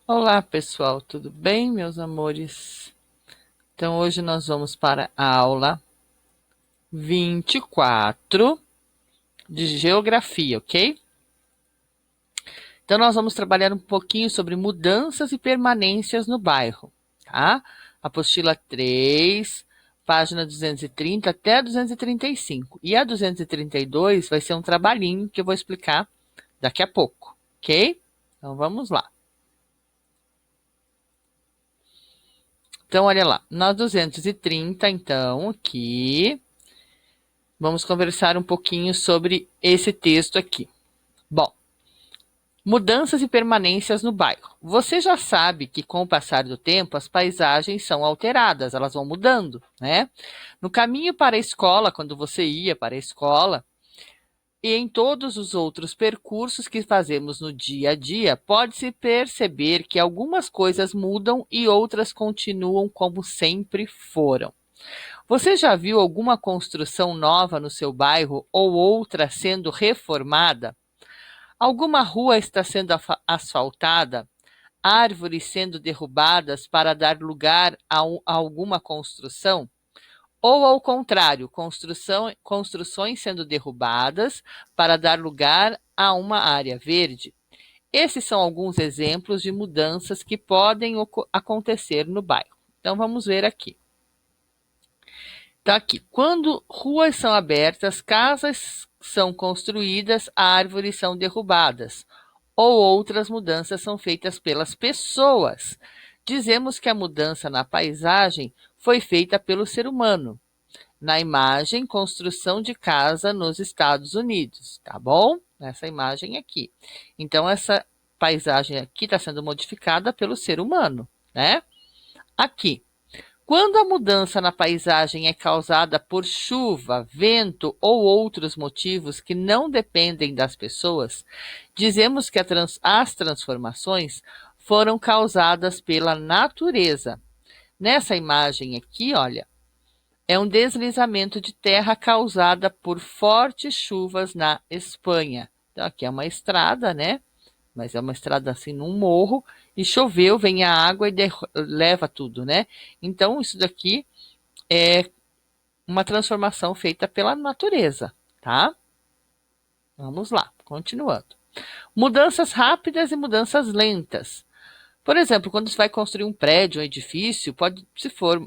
Olá, pessoal, tudo bem, meus amores? Então, hoje nós vamos para a aula 24 de Geografia, ok? Então, nós vamos trabalhar um pouquinho sobre mudanças e permanências no bairro, tá? Apostila 3, página 230 até 235. E a 232 vai ser um trabalhinho que eu vou explicar daqui a pouco, ok? Então, vamos lá. Então, olha lá, na 230, então, aqui, vamos conversar um pouquinho sobre esse texto aqui. Bom, mudanças e permanências no bairro. Você já sabe que com o passar do tempo as paisagens são alteradas, elas vão mudando, né? No caminho para a escola, quando você ia para a escola, e em todos os outros percursos que fazemos no dia a dia, pode-se perceber que algumas coisas mudam e outras continuam como sempre foram. Você já viu alguma construção nova no seu bairro ou outra sendo reformada? Alguma rua está sendo asfaltada? Árvores sendo derrubadas para dar lugar a alguma construção? Ou, ao contrário, construções sendo derrubadas para dar lugar a uma área verde? Esses são alguns exemplos de mudanças que podem acontecer no bairro. Então, vamos ver aqui. Tá aqui. Quando ruas são abertas, casas são construídas, árvores são derrubadas, ou outras mudanças são feitas pelas pessoas. Dizemos que a mudança na paisagem foi feita pelo ser humano. Na imagem, construção de casa nos Estados Unidos, tá bom? Nessa imagem aqui. Então, essa paisagem aqui está sendo modificada pelo ser humano, né? Aqui. Quando a mudança na paisagem é causada por chuva, vento ou outros motivos que não dependem das pessoas, dizemos que as transformações foram causadas pela natureza. Nessa imagem aqui, olha, é um deslizamento de terra causada por fortes chuvas na Espanha. Então, aqui é uma estrada, né? Mas é uma estrada assim num morro, e choveu, vem a água e leva tudo, né? Então, isso daqui é uma transformação feita pela natureza, tá? Vamos lá, continuando. Mudanças rápidas e mudanças lentas. Por exemplo, quando você vai construir um prédio, um edifício, pode, se for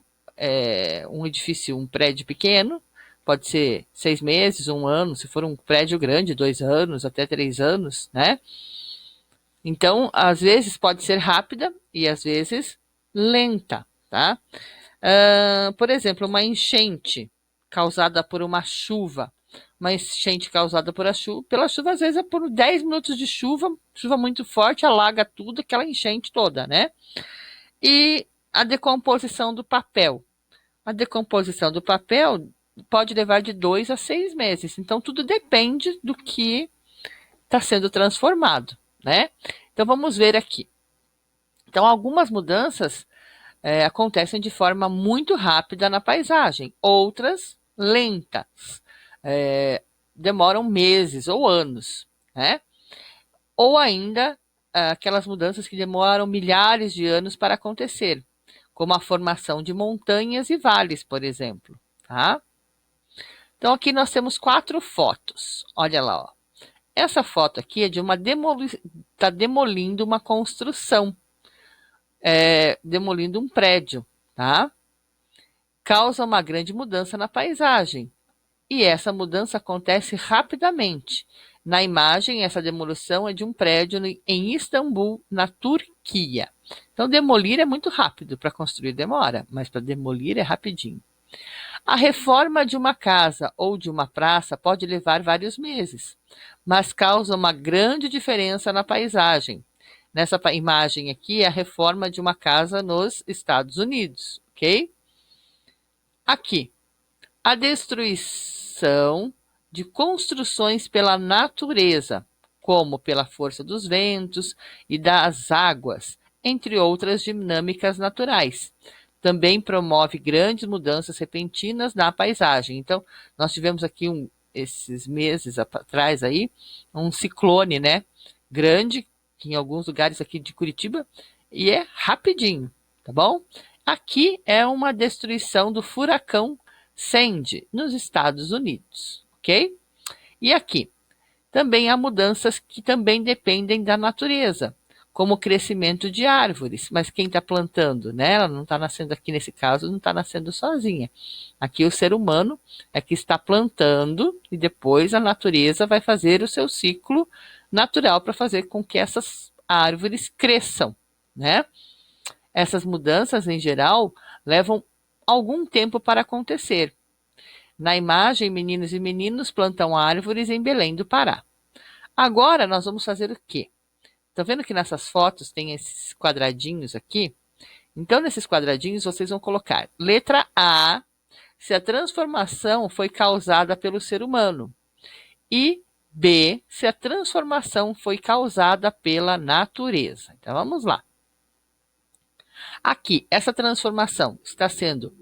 um edifício, um prédio pequeno, pode ser 6 meses, um ano, se for um prédio grande, 2 anos, até 3 anos, né? Então, às vezes pode ser rápida e às vezes lenta, tá? Por exemplo, uma enchente causada por uma chuva. Uma enchente causada pela chuva, às vezes é por 10 minutos de chuva, chuva muito forte, alaga tudo, aquela enchente toda, né? E a decomposição do papel. A decomposição do papel pode levar de 2 a 6 meses. Então, tudo depende do que está sendo transformado, né? Então, vamos ver aqui. Então, algumas mudanças acontecem de forma muito rápida na paisagem, outras lentas, demoram meses ou anos, né? Ou ainda aquelas mudanças que demoram milhares de anos para acontecer, como a formação de montanhas e vales, por exemplo, tá? Então aqui nós temos 4 fotos. Olha lá, ó. Essa foto aqui é de uma tá demolindo uma construção, demolindo um prédio, tá? Causa uma grande mudança na paisagem. E essa mudança acontece rapidamente. Na imagem, essa demolição é de um prédio em Istambul, na Turquia. Então, demolir é muito rápido, para construir demora, mas para demolir é rapidinho. A reforma de uma casa ou de uma praça pode levar vários meses, mas causa uma grande diferença na paisagem. Nessa imagem aqui é a reforma de uma casa nos Estados Unidos, ok? Aqui, a destruição de construções pela natureza, como pela força dos ventos e das águas, entre outras dinâmicas naturais. Também promove grandes mudanças repentinas na paisagem. Então, nós tivemos aqui esses meses atrás aí, um ciclone, né? Grande, que em alguns lugares aqui de Curitiba, e é rapidinho, tá bom? Aqui é uma destruição do furacão Sandy, nos Estados Unidos, ok? E aqui, também há mudanças que também dependem da natureza, como o crescimento de árvores. Mas quem está plantando, né? Ela não está nascendo aqui nesse caso, não está nascendo sozinha. Aqui o ser humano é que está plantando e depois a natureza vai fazer o seu ciclo natural para fazer com que essas árvores cresçam, né? Essas mudanças, em geral, levam algum tempo para acontecer. Na imagem, meninos e meninos plantam árvores em Belém do Pará. Agora nós vamos fazer o quê? Estão vendo que nessas fotos tem esses quadradinhos aqui? Então, nesses quadradinhos, vocês vão colocar letra A, se a transformação foi causada pelo ser humano. E B, se a transformação foi causada pela natureza. Então, vamos lá. Aqui, essa transformação está sendo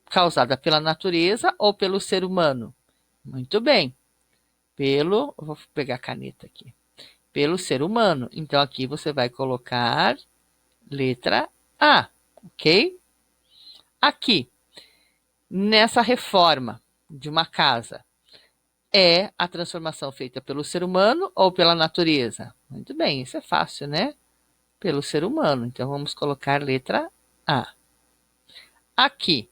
causada pela natureza ou pelo ser humano? Muito bem. Vou pegar a caneta aqui. Pelo ser humano. Então, aqui você vai colocar letra A, ok? Aqui, nessa reforma de uma casa, é a transformação feita pelo ser humano ou pela natureza? Muito bem, isso é fácil, né? Pelo ser humano. Então, vamos colocar letra A. Aqui,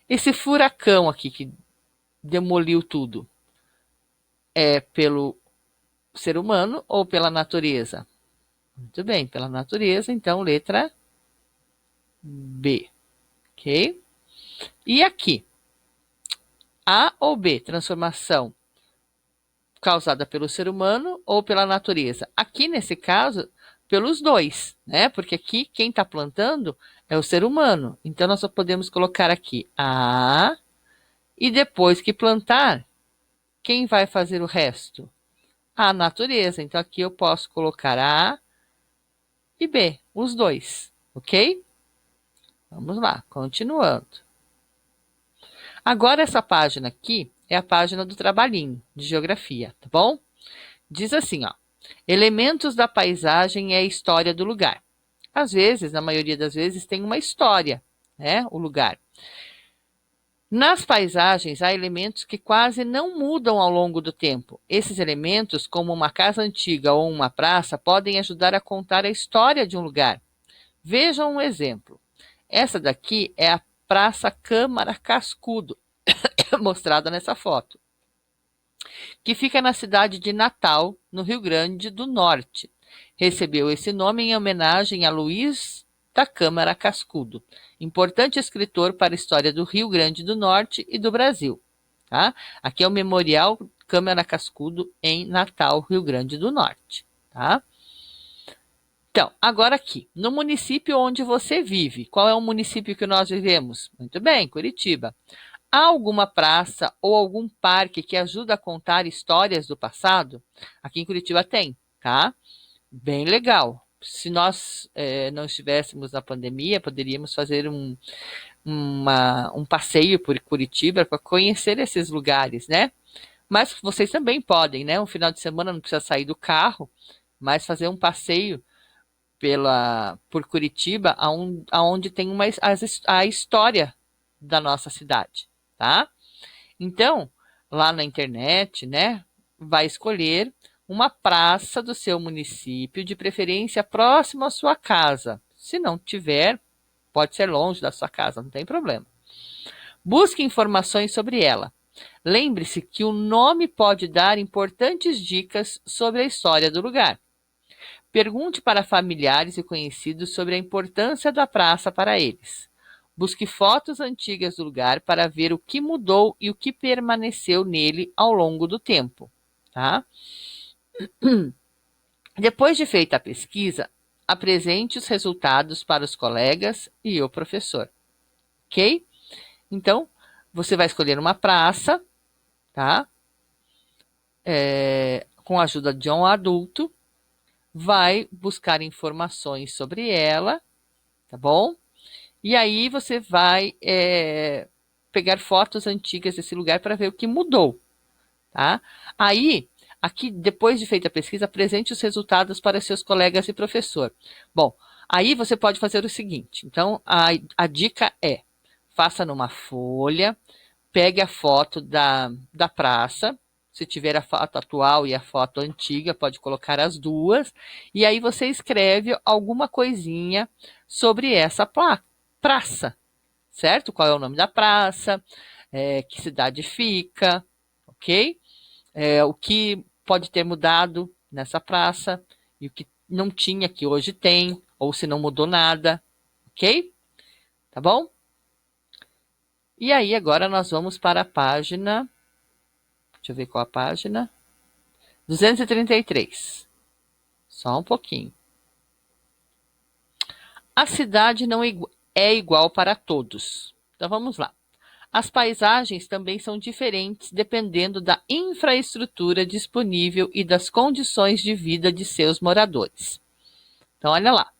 esse furacão aqui que demoliu tudo, é pelo ser humano ou pela natureza? Muito bem, pela natureza, então letra B, ok? E aqui, A ou B, transformação causada pelo ser humano ou pela natureza? Aqui, nesse caso, pelos dois, né? Porque aqui, quem está plantando é o ser humano. Então, nós só podemos colocar aqui A, e depois que plantar, quem vai fazer o resto? A natureza. Então, aqui eu posso colocar A e B, os dois, ok? Vamos lá, continuando. Agora, essa página aqui é a página do trabalhinho de geografia, tá bom? Diz assim, ó. Elementos da paisagem e a história do lugar. Às vezes, na maioria das vezes, tem uma história, né? O lugar. Nas paisagens, há elementos que quase não mudam ao longo do tempo. Esses elementos, como uma casa antiga ou uma praça, podem ajudar a contar a história de um lugar. Vejam um exemplo. Essa daqui é a Praça Câmara Cascudo, mostrada nessa foto, que fica na cidade de Natal, no Rio Grande do Norte. Recebeu esse nome em homenagem a Luiz da Câmara Cascudo, importante escritor para a história do Rio Grande do Norte e do Brasil. Tá? Aqui é o Memorial Câmara Cascudo em Natal, Rio Grande do Norte. Tá? Então, agora aqui, no município onde você vive, qual é o município que nós vivemos? Muito bem, Curitiba. Há alguma praça ou algum parque que ajuda a contar histórias do passado? Aqui em Curitiba tem, tá? Bem legal. Se nós não estivéssemos na pandemia, poderíamos fazer um passeio por Curitiba para conhecer esses lugares, né? Mas vocês também podem, né? Um final de semana não precisa sair do carro, mas fazer um passeio por Curitiba, aonde tem a história da nossa cidade, tá? Então, lá na internet, né, vai escolher uma praça do seu município, de preferência próximo à sua casa. Se não tiver, pode ser longe da sua casa, não tem problema. Busque informações sobre ela. Lembre-se que o nome pode dar importantes dicas sobre a história do lugar. Pergunte para familiares e conhecidos sobre a importância da praça para eles. Busque fotos antigas do lugar para ver o que mudou e o que permaneceu nele ao longo do tempo. Tá? Depois de feita a pesquisa, apresente os resultados para os colegas e o professor. Ok? Então, você vai escolher uma praça, tá? Com a ajuda de um adulto, vai buscar informações sobre ela, tá bom? E aí você vai pegar fotos antigas desse lugar para ver o que mudou, tá? Aí, aqui, depois de feita a pesquisa, apresente os resultados para seus colegas e professor. Bom, Aí você pode fazer o seguinte, então a dica é, faça numa folha, pegue a foto da praça, se tiver a foto atual e a foto antiga, pode colocar as duas, e aí você escreve alguma coisinha sobre essa praça, certo? Qual é o nome da praça, que cidade fica, ok? O que pode ter mudado nessa praça e o que não tinha que hoje tem, ou se não mudou nada, ok? Tá bom? E aí agora nós vamos para a página, deixa eu ver qual a página, 233. Só um pouquinho. A cidade não é igual para todos. Então vamos lá. As paisagens também são diferentes dependendo da infraestrutura disponível e das condições de vida de seus moradores. Então, olha lá.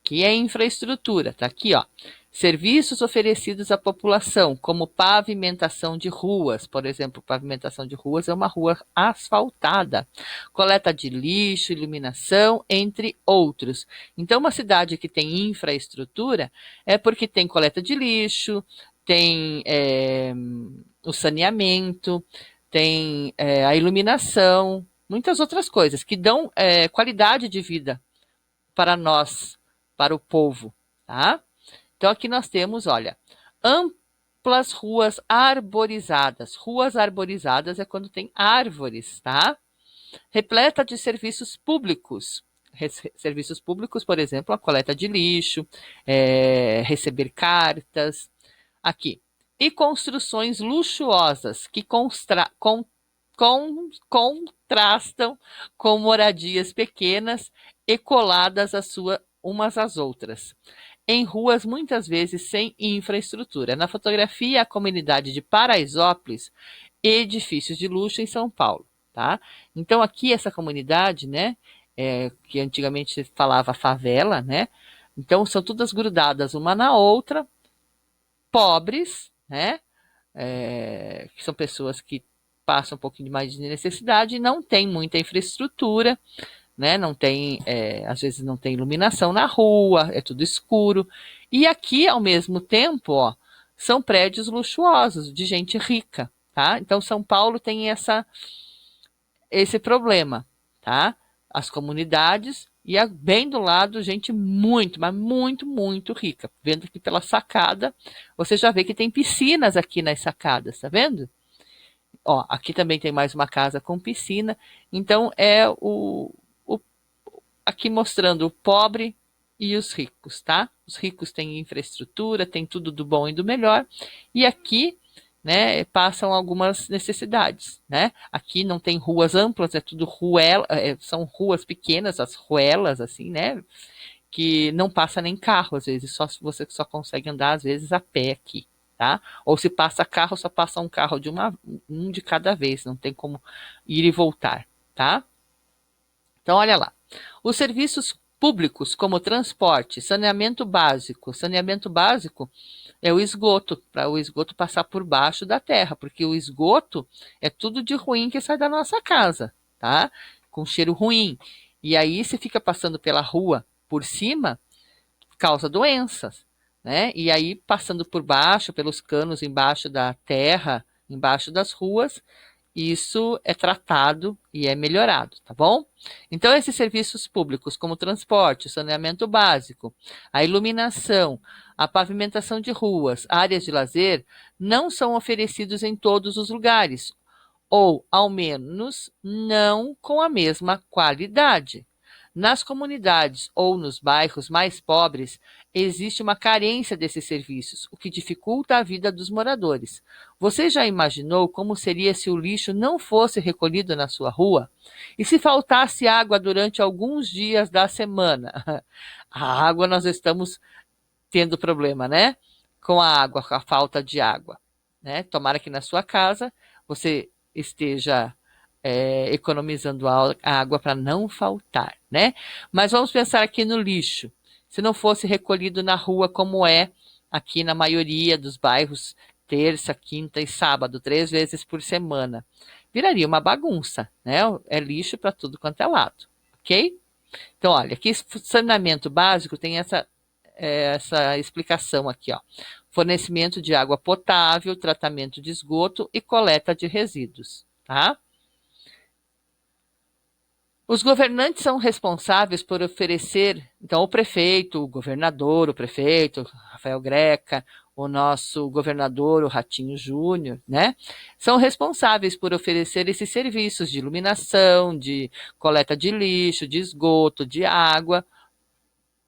Que é infraestrutura, tá aqui, ó. Serviços oferecidos à população, como pavimentação de ruas, por exemplo, pavimentação de ruas é uma rua asfaltada, coleta de lixo, iluminação, entre outros. Então, uma cidade que tem infraestrutura é porque tem coleta de lixo, tem o saneamento, tem a iluminação, muitas outras coisas que dão qualidade de vida para nós, para o povo, tá? Então aqui nós temos, olha, amplas ruas arborizadas. Ruas arborizadas é quando tem árvores, tá? Repleta de serviços públicos. Serviços públicos, por exemplo, a coleta de lixo, receber cartas. Aqui. E construções luxuosas que contrastam com moradias pequenas e coladas umas às outras, em ruas muitas vezes sem infraestrutura. Na fotografia, a comunidade de Paraisópolis, edifícios de luxo em São Paulo, tá? Então aqui essa comunidade, né, que antigamente se falava favela, né? Então são todas grudadas uma na outra, pobres, né? Que são pessoas que passam um pouquinho mais de necessidade e não tem muita infraestrutura, né? Não tem, às vezes não tem iluminação na rua, é tudo escuro. E aqui, ao mesmo tempo, ó, são prédios luxuosos de gente rica, tá? Então São Paulo tem esse problema, tá? As comunidades e bem do lado gente muito, mas muito, muito rica. Vendo aqui pela sacada, você já vê que tem piscinas aqui nas sacadas, tá vendo? Ó, aqui também tem mais uma casa com piscina. Então aqui mostrando o pobre e os ricos, tá? Os ricos têm infraestrutura, tem tudo do bom e do melhor. E aqui, né, passam algumas necessidades, né? Aqui não tem ruas amplas, é tudo ruela, são ruas pequenas, as ruelas, assim, né? Que não passa nem carro, às vezes, você só consegue andar, às vezes, a pé aqui, tá? Ou se passa carro, só passa um carro um de cada vez, não tem como ir e voltar, tá? Então, olha lá. Os serviços públicos, como transporte, saneamento básico. Saneamento básico é o esgoto, para o esgoto passar por baixo da terra, porque o esgoto é tudo de ruim que sai da nossa casa, tá? Com cheiro ruim. E aí, se fica passando pela rua por cima, causa doenças, né? E aí, passando por baixo, pelos canos embaixo da terra, embaixo das ruas, isso é tratado e é melhorado, tá bom? Então, esses serviços públicos, como transporte, saneamento básico, a iluminação, a pavimentação de ruas, áreas de lazer, não são oferecidos em todos os lugares, ou, ao menos, não com a mesma qualidade. Nas comunidades ou nos bairros mais pobres, existe uma carência desses serviços, o que dificulta a vida dos moradores. Você já imaginou como seria se o lixo não fosse recolhido na sua rua? E se faltasse água durante alguns dias da semana? A água, nós estamos tendo problema, né? Com a água, com a falta de água, né? Tomara que na sua casa você esteja economizando a água para não faltar, né? Mas vamos pensar aqui no lixo. Se não fosse recolhido na rua, como é aqui na maioria dos bairros, terça, quinta e sábado, 3 vezes por semana, viraria uma bagunça, né? É lixo para tudo quanto é lado, ok? Então, olha, aqui saneamento básico tem essa explicação aqui, ó. Fornecimento de água potável, tratamento de esgoto e coleta de resíduos, tá? Os governantes são responsáveis por oferecer, então, o governador, o prefeito, Rafael Greca, o nosso governador, o Ratinho Júnior, né? São responsáveis por oferecer esses serviços de iluminação, de coleta de lixo, de esgoto, de água,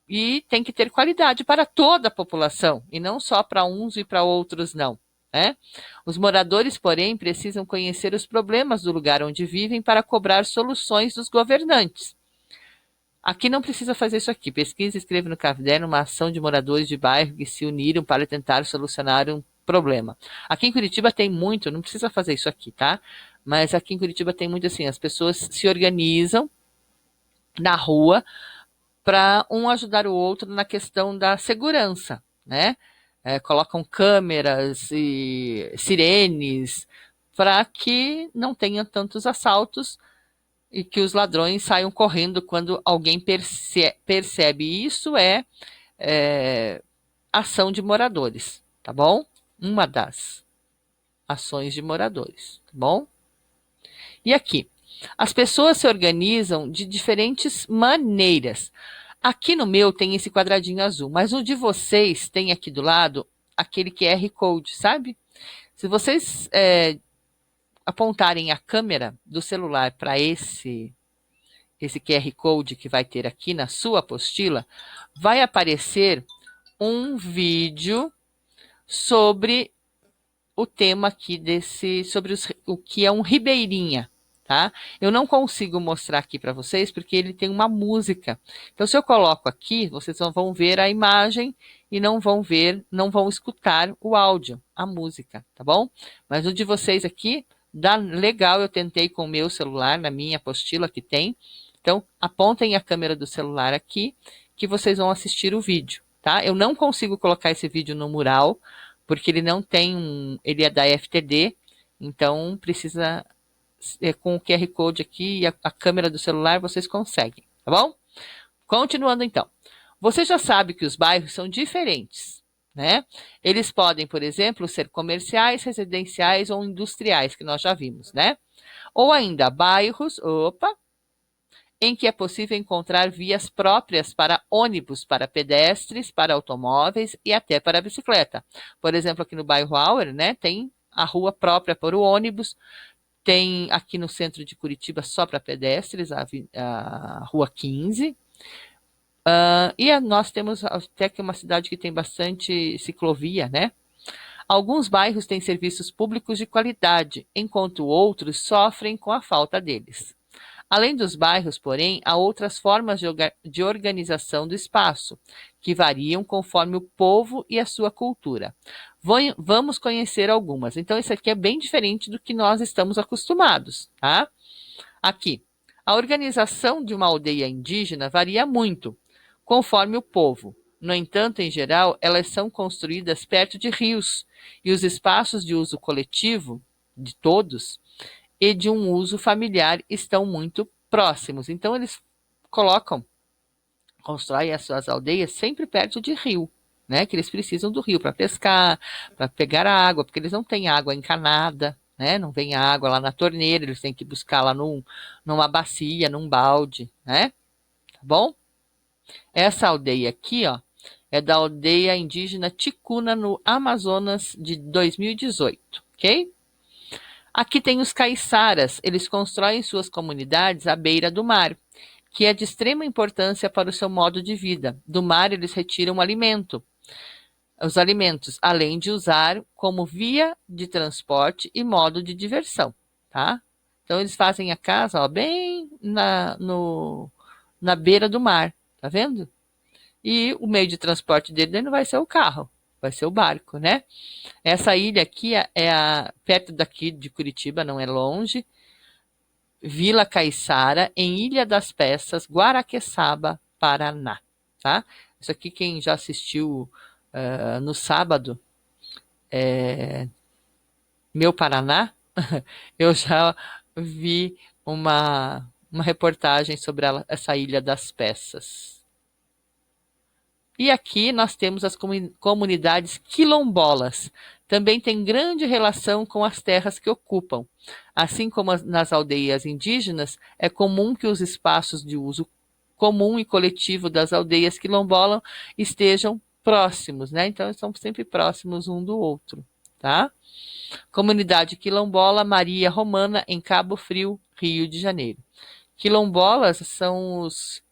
e tem que ter qualidade para toda a população, e não só para uns e para outros não. Né? Os moradores, porém, precisam conhecer os problemas do lugar onde vivem para cobrar soluções dos governantes. Aqui não precisa fazer isso aqui. Pesquisa e escreva no caderno uma ação de moradores de bairro que se uniram para tentar solucionar um problema. Aqui em Curitiba tem muito, não precisa fazer isso aqui, tá? Mas aqui em Curitiba tem muito assim, as pessoas se organizam na rua para um ajudar o outro na questão da segurança, né? Colocam câmeras e sirenes para que não tenha tantos assaltos e que os ladrões saiam correndo quando alguém percebe. Isso é ação de moradores, tá bom? Uma das ações de moradores, tá bom? E aqui, as pessoas se organizam de diferentes maneiras. Aqui no meu tem esse quadradinho azul, mas o de vocês tem aqui do lado aquele QR Code, sabe? Se vocês apontarem a câmera do celular para esse QR Code que vai ter aqui na sua apostila, vai aparecer um vídeo sobre o tema aqui sobre o que é um ribeirinha. Tá? Eu não consigo mostrar aqui para vocês porque ele tem uma música. Então, se eu coloco aqui, vocês vão ver a imagem e não vão escutar o áudio, a música, tá bom? Mas o de vocês aqui, dá legal, eu tentei com o meu celular, na minha apostila que tem. Então, apontem a câmera do celular aqui, que vocês vão assistir o vídeo, tá? Eu não consigo colocar esse vídeo no mural, porque ele não tem ele é da FTD, então precisa com o QR Code aqui e a câmera do celular vocês conseguem, tá bom? Continuando então. Você já sabe que os bairros são diferentes, né? Eles podem, por exemplo, ser comerciais, residenciais ou industriais, que nós já vimos, né? Ou ainda bairros, em que é possível encontrar vias próprias para ônibus, para pedestres, para automóveis e até para bicicleta. Por exemplo, aqui no bairro Auer, né, tem a rua própria para o ônibus, tem aqui no centro de Curitiba só para pedestres, a Rua 15. E nós temos até que uma cidade que tem bastante ciclovia, né? Alguns bairros têm serviços públicos de qualidade, enquanto outros sofrem com a falta deles. Além dos bairros, porém, há outras formas de organização do espaço, que variam conforme o povo e a sua cultura. Vamos conhecer algumas. Então, isso aqui é bem diferente do que nós estamos acostumados, tá? Aqui, a organização de uma aldeia indígena varia muito, conforme o povo. No entanto, em geral, elas são construídas perto de rios, e os espaços de uso coletivo, de todos, e de um uso familiar estão muito próximos. Então, eles constroem as suas aldeias sempre perto de rio, né? Que eles precisam do rio para pescar, para pegar água, porque eles não têm água encanada, né? Não vem água lá na torneira, eles têm que buscar lá numa bacia, num balde, né? Tá bom? Essa aldeia aqui, ó, é da aldeia indígena Ticuna, no Amazonas, de 2018, ok? Aqui tem os caiçaras, eles constroem suas comunidades à beira do mar, que é de extrema importância para o seu modo de vida. Do mar eles retiram os alimentos, além de usar como via de transporte e modo de diversão, tá? Então eles fazem a casa, ó, bem na beira do mar, tá vendo? E o meio de transporte dele não vai ser o carro, vai ser o barco, né? Essa ilha aqui perto daqui de Curitiba, não é longe. Vila Caiçara, em Ilha das Peças, Guaraqueçaba, Paraná. Tá? Isso aqui, quem já assistiu no sábado, Meu Paraná, eu já vi uma reportagem sobre essa Ilha das Peças. E aqui nós temos as comunidades quilombolas. Também tem grande relação com as terras que ocupam. Assim como nas aldeias indígenas, é comum que os espaços de uso comum e coletivo das aldeias quilombolas estejam próximos, né? Então, eles são sempre próximos um do outro, tá? Comunidade quilombola Maria Romana, em Cabo Frio, Rio de Janeiro. Quilombolas são os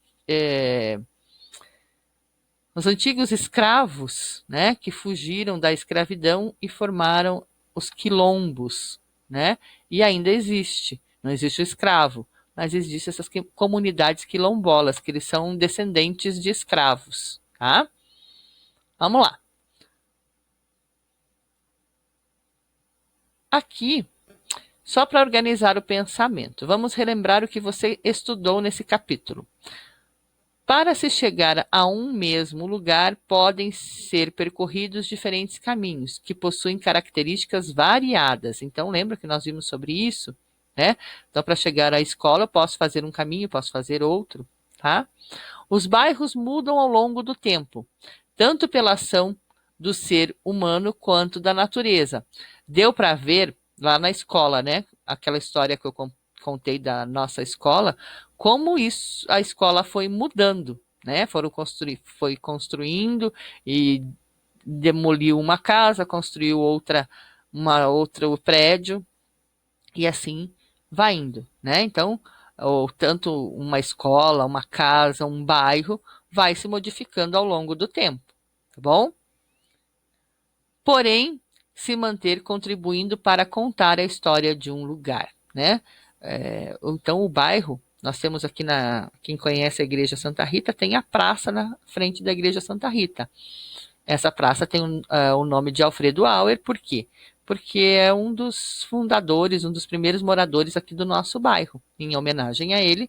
antigos escravos, né, que fugiram da escravidão e formaram os quilombos, né? E ainda existe, não existe o escravo, mas existem essas comunidades quilombolas, que eles são descendentes de escravos, tá? Vamos lá. Aqui, só para organizar o pensamento, vamos relembrar o que você estudou nesse capítulo. Para se chegar a um mesmo lugar, podem ser percorridos diferentes caminhos, que possuem características variadas. Então, lembra que nós vimos sobre isso, né? Então, para chegar à escola, eu posso fazer um caminho, posso fazer outro, tá? Os bairros mudam ao longo do tempo, tanto pela ação do ser humano quanto da natureza. Deu para ver lá na escola, né? Aquela história que eu contei da nossa escola, como isso, a escola foi mudando, né? Foi construindo e demoliu uma casa, construiu outro prédio e assim vai indo, né? Então, tanto uma escola, uma casa, um bairro vai se modificando ao longo do tempo, tá bom? Porém, se manter contribuindo para contar a história de um lugar, né? Então, o bairro, nós temos aqui quem conhece a Igreja Santa Rita, tem a praça na frente da Igreja Santa Rita. Essa praça tem o nome de Alfredo Auer, por quê? Porque é um dos fundadores, um dos primeiros moradores aqui do nosso bairro. Em homenagem a ele,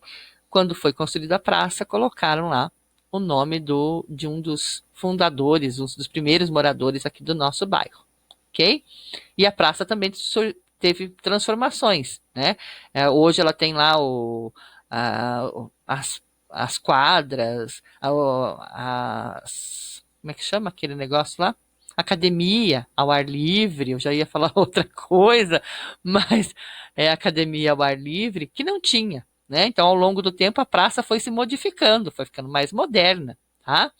quando foi construída a praça, colocaram lá o nome de um dos fundadores, um dos primeiros moradores aqui do nosso bairro, ok? E a praça também teve transformações, né? Hoje ela tem lá as quadras, como é que chama aquele negócio lá? Academia ao ar livre, eu já ia falar outra coisa, mas é academia ao ar livre que não tinha, né? Então, ao longo do tempo, a praça foi se modificando, foi ficando mais moderna, tá?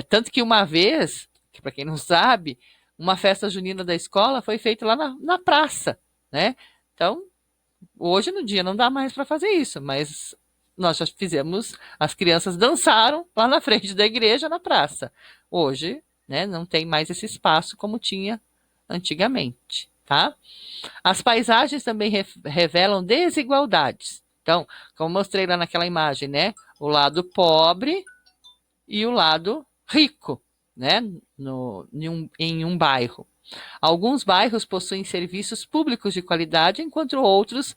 Tanto que uma vez, que para quem não sabe, uma festa junina da escola foi feita lá na praça, né? Então, hoje no dia não dá mais para fazer isso, mas nós já fizemos, as crianças dançaram lá na frente da igreja, na praça. Hoje, né, não tem mais esse espaço como tinha antigamente, tá? As paisagens também revelam desigualdades. Então, como mostrei lá naquela imagem, né, o lado pobre e o lado rico, né, em um bairro. Alguns bairros possuem serviços públicos de qualidade, enquanto outros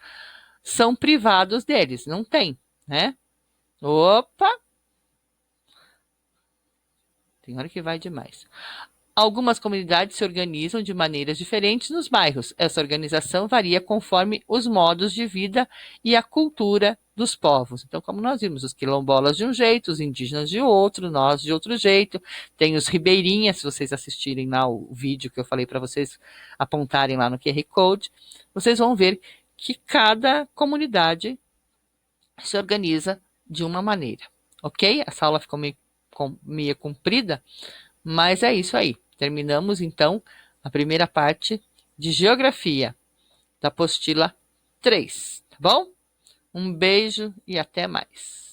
são privados deles. Não tem, né? Opa! Tem hora que vai demais. Algumas comunidades se organizam de maneiras diferentes nos bairros. Essa organização varia conforme os modos de vida e a cultura dos povos. Então, como nós vimos, os quilombolas de um jeito, os indígenas de outro, nós de outro jeito. Tem os ribeirinhas, se vocês assistirem lá o vídeo que eu falei para vocês apontarem lá no QR Code, vocês vão ver que cada comunidade se organiza de uma maneira, ok? Essa aula ficou meio comprida, mas é isso aí. Terminamos, então, a primeira parte de Geografia da apostila 3, tá bom? Um beijo e até mais.